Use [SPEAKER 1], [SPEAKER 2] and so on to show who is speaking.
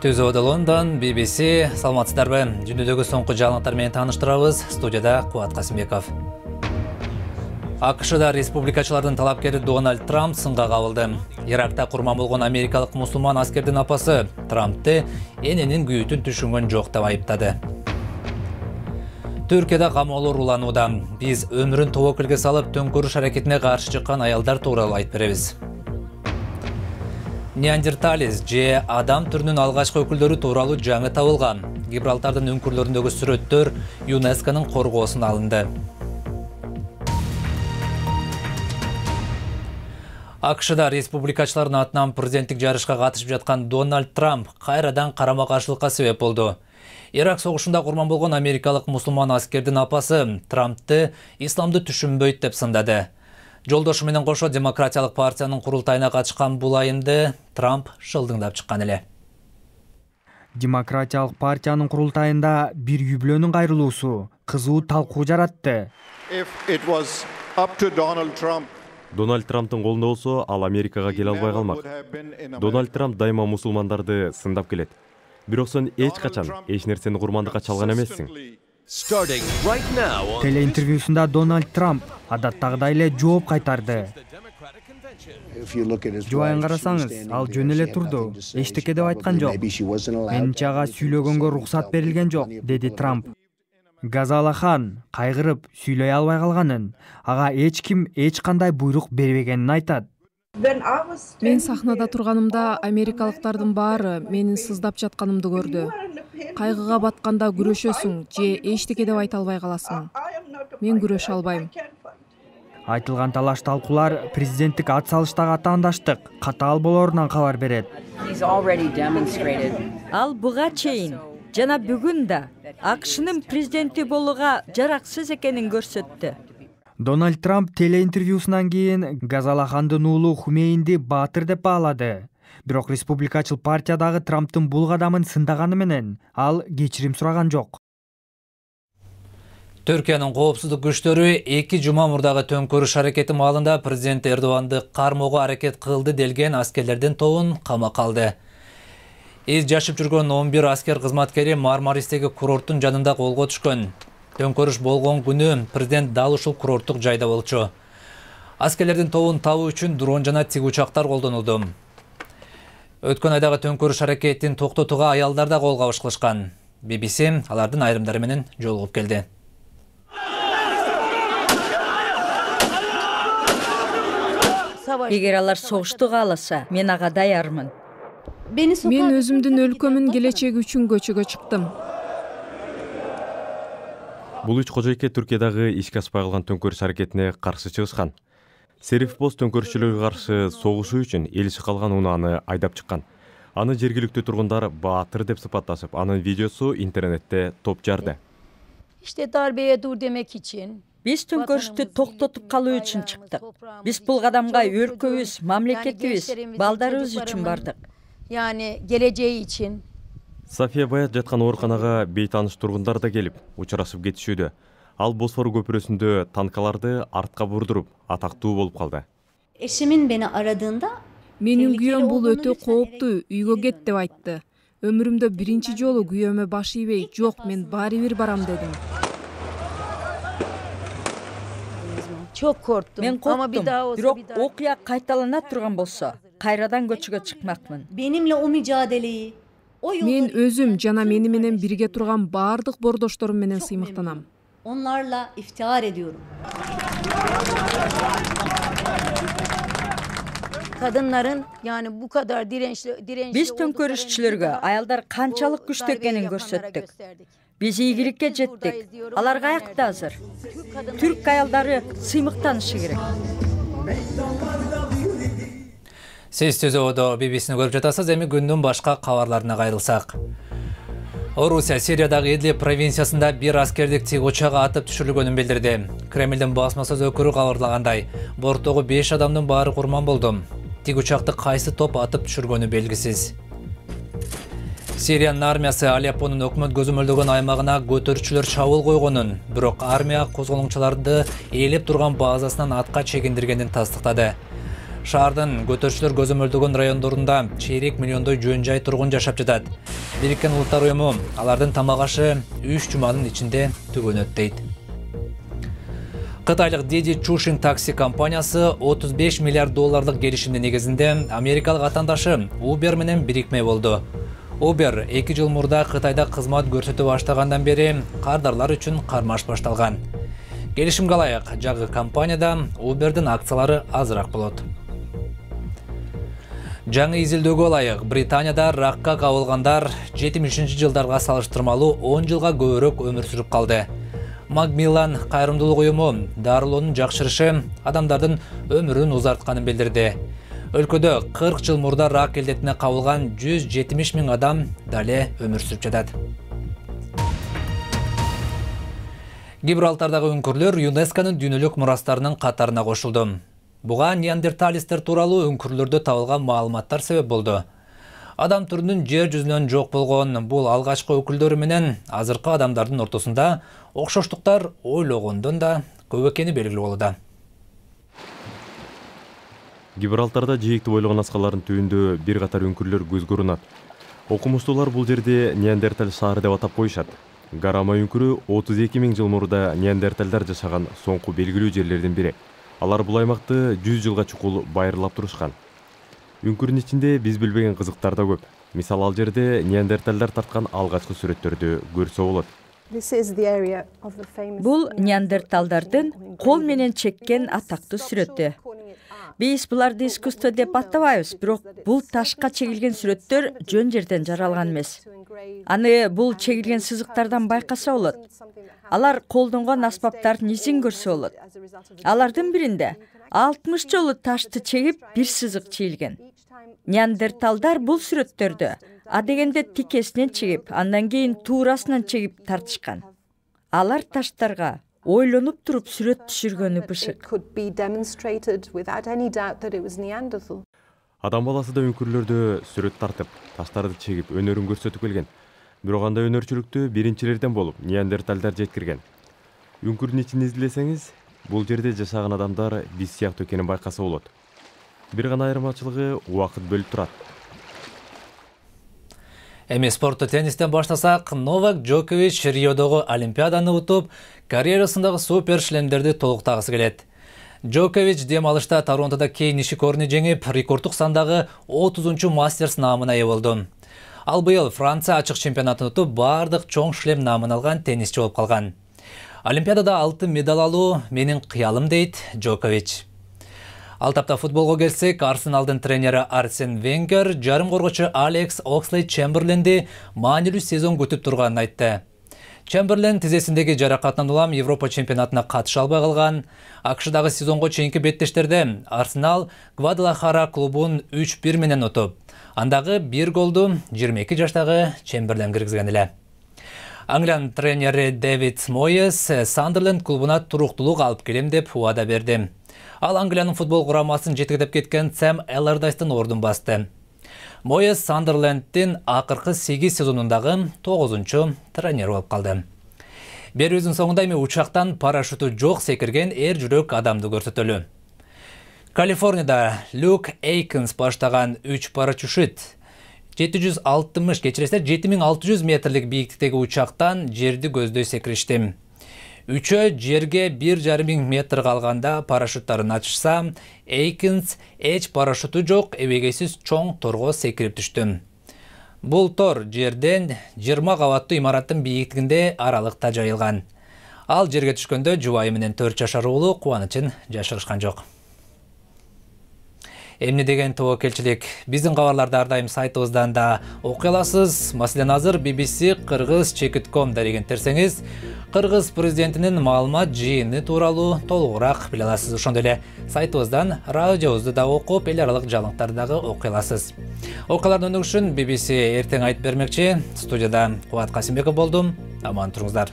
[SPEAKER 1] Түзөөдө Лондон, BBC, саламатсыздарбы. Дүнүдөгү соңку жаңылыктар менен тааныштырабыз. Студияда Кубат Касымбеков. АКШда республикачылардын талапкери Дональд Трамп сынга кабылды. Иракта курман болгон америкалык мусулман аскердин апасы Трампты эненин күйүтүн түшүнгөн жок деп айыптады. Түркияда камоолор уланууда. Биз өмүрүн тобокелге салып, төңкөрүш аракетине каршы чыккан аялдар тууралуу айтып беребиз. Неандерталис же адам түрүнүн алгачкы өкүлдөрү тууралуу жаңы табылган. Гибралтардын үңкүрлөрүндөгү сүрөттөр ЮНЕСКОнун коргоосуна алынды. АКШда республикачылардын атынан президенттик жарышка катышып жаткан Дональд Трамп кайрадан карама-каршылыкка себеп болду. Ирак согушунда курман болгон америкалык мусулман аскердин апасы Трампты исламды түшүнбөйт деп сындады. Жолдошу менен кошо Демократиялык партиянын курултайына катышкан бул айымды Трамп шылдыңдап чыккан эле.
[SPEAKER 2] Демократиялык партиянын курултайында бир үй-бүлөнүн кайрылуусу кызуу талкуу жаратты.
[SPEAKER 3] Дональд Трамптын колунда болсо, ал Америкага келе албай калмак. Дональд Трамп дайыма мусулмандарды сындап келет. Бирок сен эч качан эч нерсени курмандыкка чалган эмессиң.
[SPEAKER 2] Телеинтервьюсунда Дональд Трамп адаттагыдай эле жооп кайтарды. Жубайын карасаңыз, ал жөн эле турду. Эчтеке деп айткан жок. Менимче ага сүйлөгөнгө уруксат берилген жок, деди Трамп. Газалахан кайгырып сүйлөй албай калганын, ага эч ким эч кандай буйрук бербегенин айтат.
[SPEAKER 4] Мен сахнада турганымда америкалыктардын баары менин сыздап жатканымды көрдү. Кайгыга батканда күрөшөсүң же эчтеке деп айта албай каласың. Мен күрөшө албайм.
[SPEAKER 2] Айтылган талаш-талкуулар президенттик ат салыштагы атаандаштык катаал болорунан кабар берет.
[SPEAKER 5] Ал буга чейин жана бүгүн да АКШнын президенти болууга жараксыз экенин көрсөттү.
[SPEAKER 2] Дональд Трамп телеинтервьюсунан кийин Газалахандын уулу Хумейнди баатыр деп баалады. Бирок республикачыл партиядагы Трамптын бул кадамын сындаганы менен ал кечирим сураган жок.
[SPEAKER 1] Түркиянын коопсуздук күчтөрү 2 жума мурдагы төңкөрүш аракети маалында президент Эрдоганды кармоого аракет кылды делген аскерлердин тобун камакка алды. Из жашып жүргөн 11 аскер кызматкери Мармаристеги курорттун жанында колго түшкөн. Төңкөрүш болгон күнү президент дал ушул курорттук жайда болчу. Аскерлердин тобун табуу үчүн дрон жана тигучактар колдонулду. Өткөн айдагы төңкөрүш аракетин токтотууга аялдар да кол кабыш кылышкан. BBC алардын айрымдары менен жолугуп келди.
[SPEAKER 5] Эгер алар согушту кааласа, мен ага даярмын.
[SPEAKER 4] Мен өзүмдүн өлкөмүн келечеги үчүн көчөгө чыктым.
[SPEAKER 3] Бул үч кожойке Түркиядагы ишке аспай калган төңкөрүш аракетине каршы чыгышкан. Сериф Боз төңкөрүшчүлөргө каршы согушуу үчүн элиши калган унааны айдап чыккан. Аны жергиликтүү тургундар баатыр деп сыпатташып, анын видеосу интернетте топ жарды.
[SPEAKER 5] Биз төңкөрүштү токтотуп калуу үчүн чыктык. Биз бул кадамга өлкөбүз, мамлекетибиз, балдарыбыз үчүн бардык.
[SPEAKER 6] Yani geleceği için.
[SPEAKER 3] София Баят жаткан ооруканага бейтаныш тургундар да келип, учурашып кетишүүдө. Ал Босфор көпүрөсүндө танкаларды артка бурдуруп, атактуу болуп калды.
[SPEAKER 6] Eşimin beni aradığında
[SPEAKER 4] Менин күйөөм бул өтө кооптуу, үйгө кет деп айтты. Өмүрүмдө биринчи жолу күйөөмө баш ийбей, жок, мен баары бир барам дедим.
[SPEAKER 6] çok korktum.
[SPEAKER 5] Мен корктум, бирок окуя кайталана турган болсо, кайрадан көчөгө чыкмакмын.
[SPEAKER 6] Benimle o mücadeleyi, o yolu
[SPEAKER 4] Мен өзүм жана мени менен бирге турган баардык бордошторум менен сыймыктанам.
[SPEAKER 6] onlarla iftihar ediyorum. Kadınların yani bu kadar dirençli
[SPEAKER 5] Биз төңкөрүшчүлөргө аялдар канчалык күчтүү экенин көрсөттүк. Биз ийгиликке жеттик. Алар каякта азыр. Түрк аялдары сыймыктанышы керек.
[SPEAKER 1] Сиз Түзөөдө BBC-ни көрүп жатасыз. Эми күндүн башка кабарларына кайрылсак. Орусия Сириядагы Идлиб провинциясында бир аскердик тигучага атып түшүрүлгөнүн билдирди. Кремлдин басма сөз өкүлү кабарлагандай, борттогу 5 адамдын баары курман болду. Тигучакты кайсы топ атып түшүргөнү белгисиз. Сириянын армиясы Алеппонун өкмөт көзөмөлдөгөн аймагына көтөрүүчүлөр чабуул койгонун, бирок армия козголоңчуларды ээлеп турган базасынан атка чегиндиргенин тастыктады. Шаардын көтөрчүлөр көзөмөлдөгөн райондорунда чейрек миллиондой жөн жай тургун жашап жатат. Бириккен Улуттар Уюму алардын тамак ашы 3 жуманын ичинде түгөнөт дейт. Кытайлык Didi Chuxing такси компаниясы 35 миллиард долларлык келишимдин негизинде америкалык атандашы Uber менен бирикме болду. Uber 2 жыл мурда Кытайда кызмат көрсөтө баштагандан бери кардарлар үчүн кармаш башталган. Келишимге ылайык, жагы компанияда Uber'дин акциялары азыраак болот. Жаңы изилдөөгө ылайык, Британияда ракка кабылгандар 70-жылдарга салыштырмалуу 10 жылга көбүрөөк өмүр сүрүп калды. Macmillan кайрымдуулук уюму дарылоонун жакшырышы адамдардын өмүрүн узартканын билдирди. Өлкөдө 40 жыл мурда рак илдетине кабылган 170 000 адам дале өмүр сүрүп жатат. Гибралтардагы үңкүрлөр ЮНЕСКОнун дүйнөлүк мурастарынын катарына кошулду. Буга неандерталисттер тууралуу үңкүрлөрдө табылган маалыматтар себеп болду. Адам түрүнүн жер жүзүнөн жок болгон бул алгачкы өкүлдөрү менен азыркы адамдардын ортосунда окшоштуктар ойлогондон да көп экени белгилүү болууда.
[SPEAKER 3] Гибралтарда жээкти бойлогон аскалардын түбүндө бир катар үңкүрлөр көзгө урунат. Окумуштуулар бул жерде неандерталь шаары деп атап коюшат. Гарама үңкүрү 32 000 жыл мурда неандертальдар жашаган соңку белгилүү жерлердин бири. Алар бул аймакты 100 жылга чукул байырлап турушкан. Үңкүрдүн ичинде биз билбеген кызыктар да көп. Мисалы ал жерде неандертальдар тарткан алгачкы сүрөттөрдү көрсө болот.
[SPEAKER 5] Бул неандерталдардын кол менен чеккен атактуу сүрөтү. Биз буларды искусство деп атабайбыз, бирок бул ташка чегилген сүрөттөр жөн жерден жаралган эмес. Аны бул чегилген сызыктардан байкаса болот. Алар колдонгон аспаптардын изин көрсө болот. Алардын биринде 60 жолу ташты чегип бир сызык чийилген. Неандерталдар бул сүрөттөрдү адегенде тикесинен чегип, андан кийин туурасынан чегип тартышкан. Алар таштарга ойлонуп туруп сүрөт түшүргөнү бышык.
[SPEAKER 3] Адам баласы да үңкүрлөрдө сүрөт тартып, таштарды чегип өнөрүн көрсөтүп келген. Бирок андай өнөрчүлүктү биринчилерден болуп неандертальдар жеткирген. Үңкүрдүн ичин изилесеңиз, бул жерде жашаган адамдар биз сыяктуу экенин байкаса болот. Бир гана айырмачылыгы убакыт бөлүп турат.
[SPEAKER 1] Эми спортту теннистен баштасак, Новак Джокович Риодогу Олимпиаданы утуп, карьерасындагы супер шлемдерди толуктагысы келет. Джокович дем алышта Торонтода Кей Нишикорни жеңип, рекорддук сандагы 30-чу мастерс наамына ээ болду. Ал быйыл Франция ачык чемпионатын утуп, бардык чоң шлем наамын алган теннисчи болуп калган. Олимпиадада алтын медаль алуу менин кыялым дейт Джокович. Ал тапта футболго келсек, Арсеналдын тренери Арсен Венгер жарым коргочу Алекс Окслейд-Чемберленди маанилүү сезон күтүп турганын айтты. Чемберлен тизесиндеги жаракатынан улам Европа чемпионатына катыша албай калган. АКШдагы сезонго чейинки беттештерде Арсенал Гвадалахара клубун 3-1 менен утуп. Андагы 1 голду 22 жаштагы Чемберлен киргизген эле. Англиянын тренери Дэвид Моес Сандерленд клубуна туруктуулук алып келем деп убада берди. Ал Англиянын футбол курамасын жетектеп кеткен Сэм Эллардайстын ордун басты. Моес Сандерленддин акыркы 8 сезонундагы 9-чу тренер болуп калды. Берүүбүздүн соңунда эми учактан парашюту жок секирген эр жүрөк адамды көрсөтөлү. Калифорнияда Люк Эйкинс баштаган 3 парашют 7600 метрлик бийиктиктеги учактан жерди көздөй секиришти. Үчөө жерге 1,5 метр калганда парашюттарын ачышса, Эйкинс эч парашюту жок эбегейсиз чоң торго секирип түштү. Бул тор жерден 20 кабаттуу имараттын бийиктигинде аралыкта жайылган. Ал жерге түшкөндө жубайы менен 4 жашар уулу кубанычын жашырышкан жок. Эмне деген тобокелчилик. Биздин кабарларды ар дайым сайтыбыздан да окуй аласыз. Маселен, азыр BBC Kyrgyz.com деген терсеңиз, Кыргыз президентинин маалымат жыйыны тууралуу толугураак биле аласыз. Ошондой эле сайтыбыздан радиобузду да окуп, эл аралык жаңылыктарды дагы окуй аласыз. Окуялардын өнүгүшүн BBC эртең айтып бермекчи. Студияда Кубат Касимбеков болдум. Аман туруңуздар.